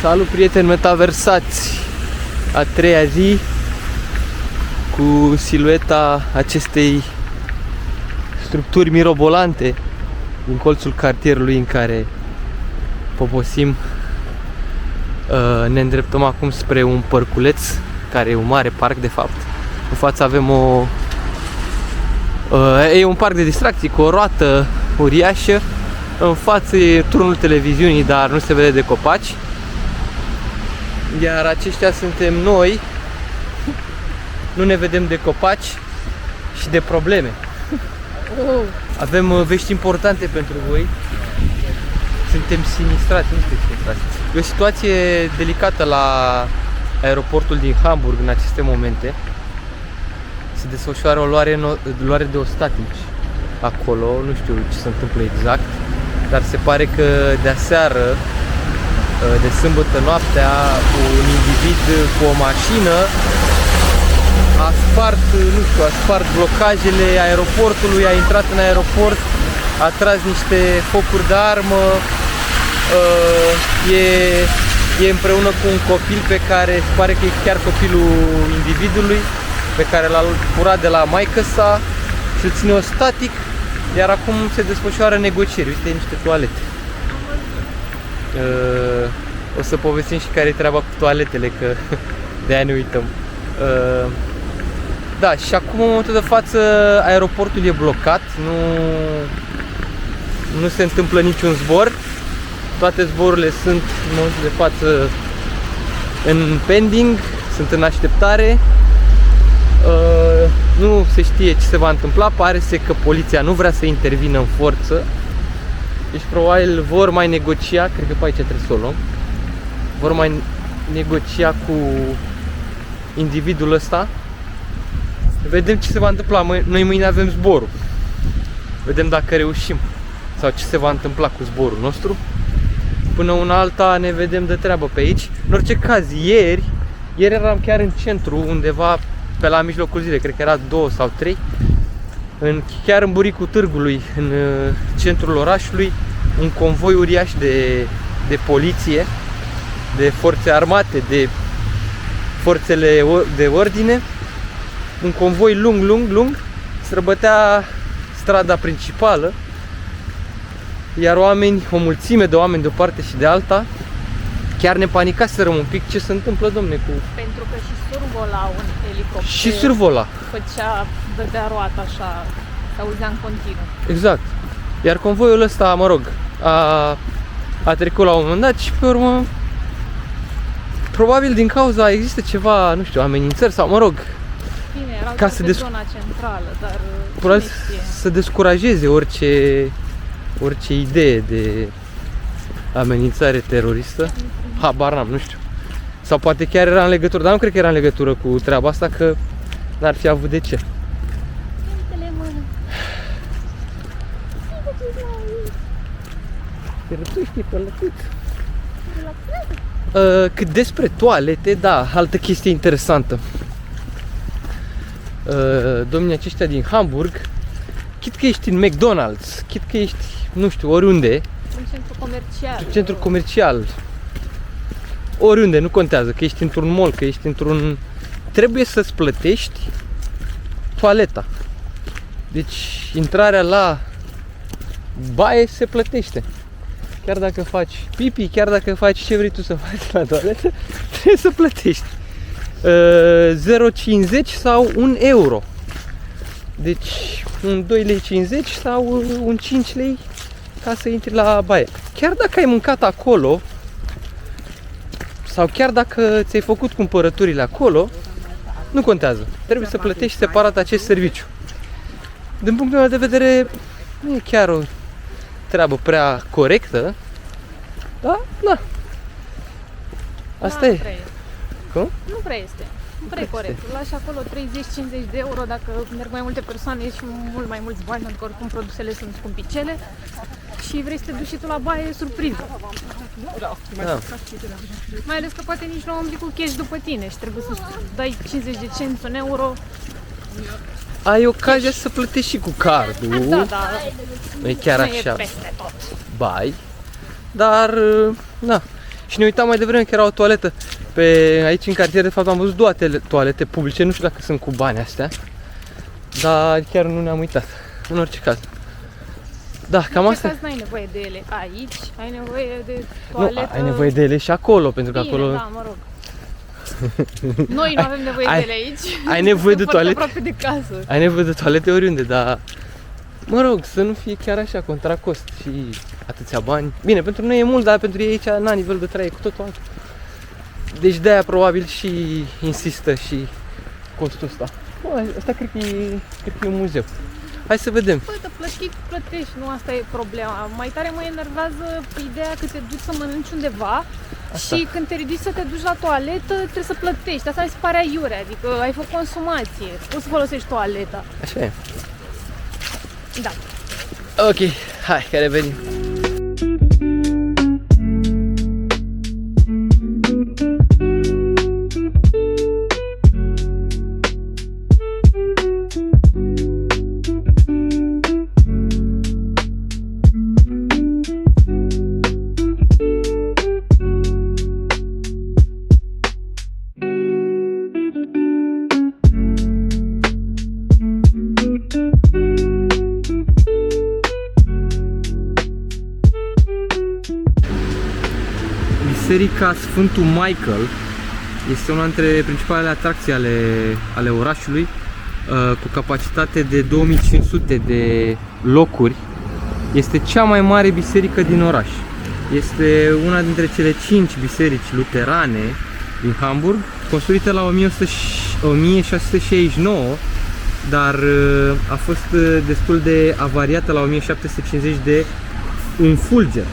Salut prieteni metaversați! A treia zi cu silueta acestei structuri mirobolante din colțul cartierului în care poposim. Ne îndreptăm acum spre un parculeț, care e un mare parc de fapt. În față avem e un parc de distracții cu o roată uriașă. În față e turnul televiziunii, dar nu se vede de copaci. Iar aceștia suntem noi. Nu ne vedem de copaci și de probleme. Avem vești importante pentru voi. Suntem sinistrați, nu suntem sinistrați. E o situație delicată la aeroportul din Hamburg în aceste momente. Se desfășoară o luare de ostatici acolo, nu știu ce se întâmplă exact, dar se pare că de aseară, de sâmbătă noaptea, un individ cu o mașină a spart blocajele aeroportului, a intrat în aeroport, a tras niște focuri de armă, e împreună cu un copil pe care se pare că e chiar copilul individului, pe care l-a furat de la maică-sa și îl ține static, iar acum se desfășoară negocieri. Uite, niște toalete. O să povestim și care e treaba cu toaletele, că de aia ne uităm. Da, și acum în momentul de față aeroportul e blocat, nu se întâmplă niciun zbor. Toate zborurile sunt în momentul de față în pending, sunt în așteptare. Nu se știe ce se va întâmpla, pare că poliția nu vrea să intervină în forță. Deci probabil vor mai negocia, cred că pe aici trebuie să o luăm. Vor mai negocia cu individul ăsta. Vedem ce se va întâmpla. Noi mâine avem zborul. Vedem dacă reușim sau ce se va întâmpla cu zborul nostru. Până una alta ne vedem de treabă pe aici. În orice caz, ieri eram chiar în centru, undeva pe la mijlocul zilei, cred că era 2 sau 3, chiar în buricul târgului, în centrul orașului, un convoi uriaș de poliție, de forțe armate, de forțele de ordine, un convoi lung, străbătea strada principală, iar o mulțime de oameni de o parte și de alta, chiar ne panicaserăm un pic. Ce se întâmplă, domne, cu... Pentru că și survola un elicopter. Și survola. Dădea roata așa, se auzea în continuu. Exact. Iar convoiul ăsta, mă rog, a trecut la un moment dat și pe urmă, probabil din cauza există ceva, nu știu, amenințări sau, mă rog, bine, erau ca să zona centrală, dar probabil să descurajeze orice idee de amenințare teroristă. Habar n-am, nu știu. Sau poate chiar era în legătură, dar nu cred că era în legătură cu treaba asta, că n-ar fi avut de ce. Cât despre toalete, da, altă chestie interesantă. Domnii aceștia din Hamburg, chit că ești în McDonald's, chit că ești, nu știu, oriunde, centru comercial, oriunde, nu contează, că ești într-un mall, că ești trebuie să-ți plătești toaleta. Deci intrarea la baie se plătește. Chiar dacă faci pipi, chiar dacă faci ce vrei tu să faci la toaletă, trebuie să plătești 0,50 sau 1 euro. Deci un 2,50 lei sau un 5 lei ca să intri la baie. Chiar dacă ai mâncat acolo sau chiar dacă ți-ai făcut cumpărăturile acolo, nu contează. Trebuie să plătești separat acest serviciu. Din punctul meu de vedere, nu e chiar o treabă prea corectă, dar, na. Asta e. Cum? Nu prea este. Nu prea e corect. Lași acolo 30-50 de euro dacă merg mai multe persoane și mult mai mulți bani, pentru că oricum produsele sunt scumpicele și vrei să te duci și tu la baie surpriză. Da. Mai ales că poate nici nu umbli cu cash după tine și trebuie să dai 50 de cenți, 1 euro. Ai ocazia să plătești și cu cardul. Da, da. Nu e chiar așa. Bai. Dar, na. Și ne uitam mai devreme că era o toaletă aici în cartier, de fapt am văzut două toalete publice, nu știu dacă sunt cu bani astea, dar chiar nu ne-am uitat, în orice caz. Da, cam asta. Nu ai nevoie de ele aici, ai nevoie de toaletă. Nu, ai nevoie de ele și acolo, pentru că bine, acolo... da, mă rog. Noi nu avem nevoie de ele aici. Ai nevoie de toalete? Aproape de casă. Ai nevoie de toalete oriunde, dar... Mă rog, să nu fie chiar așa, contra cost și atâția bani. Bine, pentru noi e mult, dar pentru ei aici, na, nivelul de trai e cu totul altul. Deci de-aia probabil și insistă și costul ăsta. Bă, asta cred că e un muzeu. Hai să vedem. Păi, te plătești, nu asta e problema. Mai tare mă enervează ideea că te duci să mănânci undeva asta. Și când te ridici să te duci la toaletă, trebuie să plătești. Asta mi se pare aiurea, adică ai făcut consumație. Poți să folosești toaleta. Așa e. Da. Ok, hai, că revenim. Biserica Sfântul Michael este una dintre principalele atracții ale orașului, cu capacitate de 2500 de locuri. Este cea mai mare biserică din oraș. Este una dintre cele 5 biserici luterane din Hamburg, construită la 1669, dar a fost destul de avariată la 1750 de un fulger.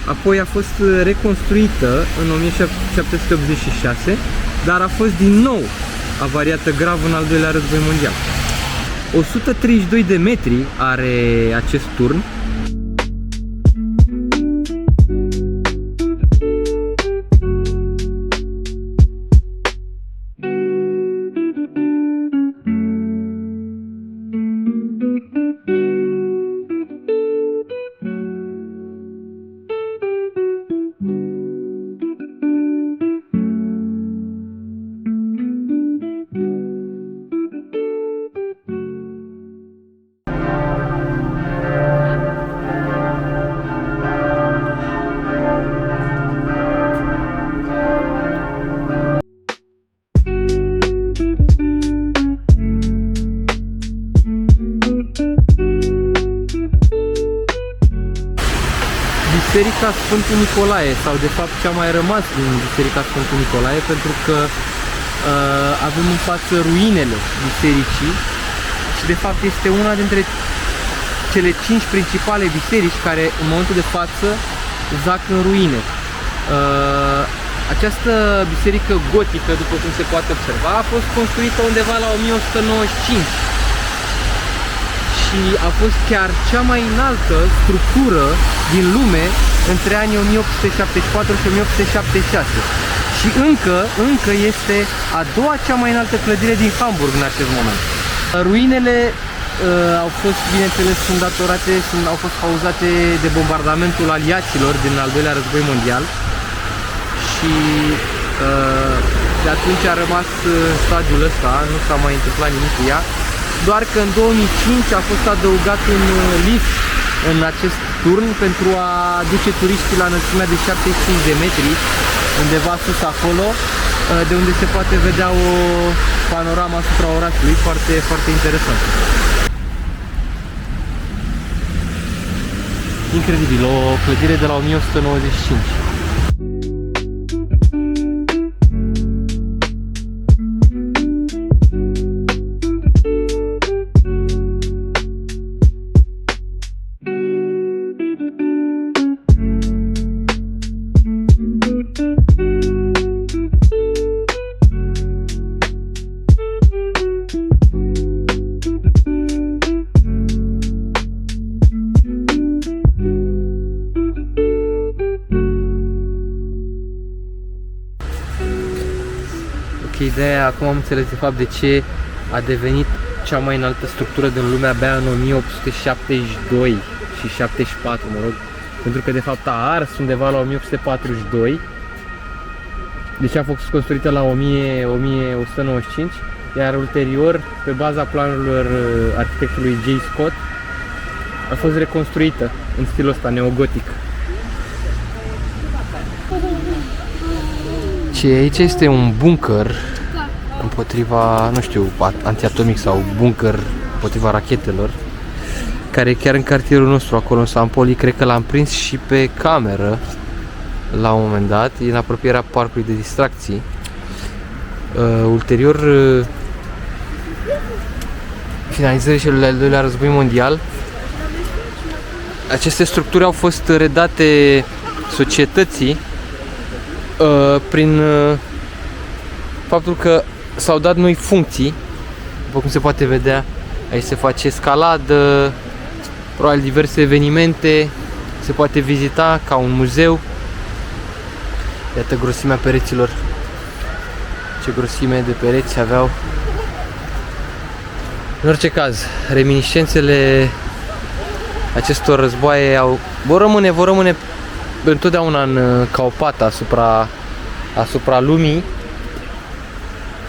Apoi a fost reconstruită în 1786, dar a fost din nou avariată grav în al doilea război mondial. 132 de metri are acest turn. Biserica Sfântul Nicolae, sau de fapt cea mai rămas din Biserica Sfântul Nicolae, pentru că avem în față ruinele bisericii și de fapt este una dintre cele 5 principale biserici care în momentul de față zac în ruine. Această biserică gotică, după cum se poate observa, a fost construită undeva la 1195 și a fost chiar cea mai înaltă structură din lume între anii 1874 și 1876 și încă este a doua cea mai înaltă clădire din Hamburg în acest moment. Ruinele au fost, bineînțeles, au fost cauzate de bombardamentul aliaților din al doilea război mondial și de atunci a rămas în stadiul ăsta, nu s-a mai întâmplat nimic cu ea, doar că în 2005 a fost adăugat un lift în acest turn pentru a duce turiștii la înălțimea de 75 de metri, undeva sus acolo, de unde se poate vedea o panoramă asupra orașului foarte, foarte interesantă. Incredibil, o clădire de la 1195. Ideea, acum am înțeles de fapt de ce a devenit cea mai înaltă structură din lume abia în 1872 și 74, mă rog, pentru că de fapt a ars undeva la 1842 Deci a fost construită la 1195, iar ulterior, pe baza planurilor arhitectului J. Scott, a fost reconstruită în stilul ăsta neogotic. Și aici este un bunker împotriva, nu știu, antiatomic sau bunker împotriva rachetelor, care e chiar în cartierul nostru, acolo în San Poli. Cred că l-am prins și pe cameră la un moment dat, e în apropierea parcului de distracții. Ulterior finalizării celui al doilea război mondial, aceste structuri au fost redate societății prin faptul că s-au dat noi funcții. După cum se poate vedea, aici se face escaladă, probabil diverse evenimente, se poate vizita ca un muzeu. Iată grosimea pereților, ce grosime de pereți aveau. În orice caz, reminiscențele acestor războaie vor rămâne întotdeauna ca o pată asupra lumii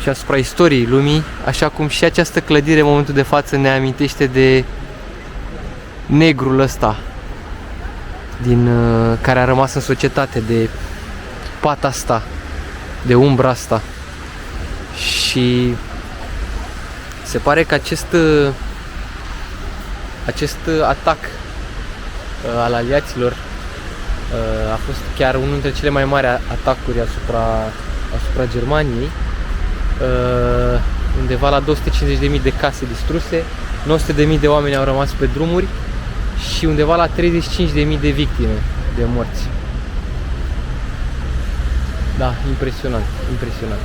și asupra istoriei lumii, așa cum și această clădire în momentul de față ne amintește de negrul ăsta care a rămas în societate, de pata asta, de umbra asta. Și se pare că acest atac al aliaților a fost chiar unul dintre cele mai mari atacuri asupra Germaniei. Undeva la 250.000 de case distruse, 900.000 de oameni au rămas pe drumuri și undeva la 35.000 de victime, de morți. Da, impresionant, impresionant.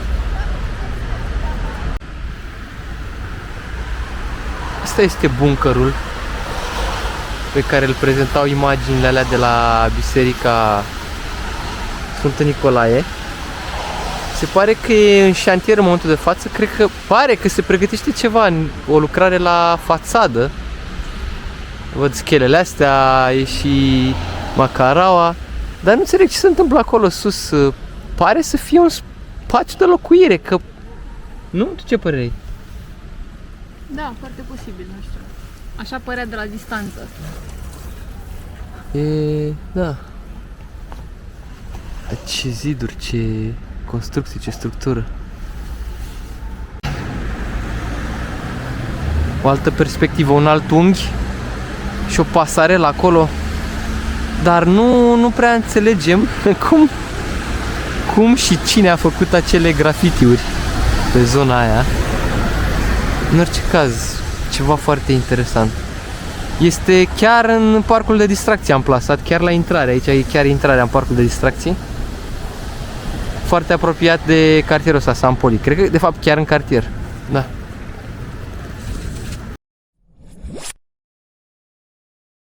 Asta este bunkerul pe care îl prezentau imaginile alea de la biserica Sfântul Nicolae. Se pare că e în șantier în momentul de față, pare că se pregătește ceva, o lucrare la fațadă. Văd schelele astea, e și macaraua, dar nu înțeleg ce se întâmplă acolo sus. Pare să fie un spațiu de locuire, că... Nu? Tu ce părere ai? Da, foarte posibil, nu știu. Așa părea de la distanță. Da. Ce ziduri, ce construcții, ce structură. O altă perspectivă, un alt unghi și o pasarelă acolo. Dar nu prea înțelegem cum și cine a făcut acele grafitiuri pe zona aia. În orice caz, ceva foarte interesant. Este chiar în parcul de distracție amplasat, chiar la intrare. Aici e chiar intrarea în parcul de distracții. Foarte apropiat de cartierul ăsta, San Poli. Cred că, de fapt, chiar în cartier. Da.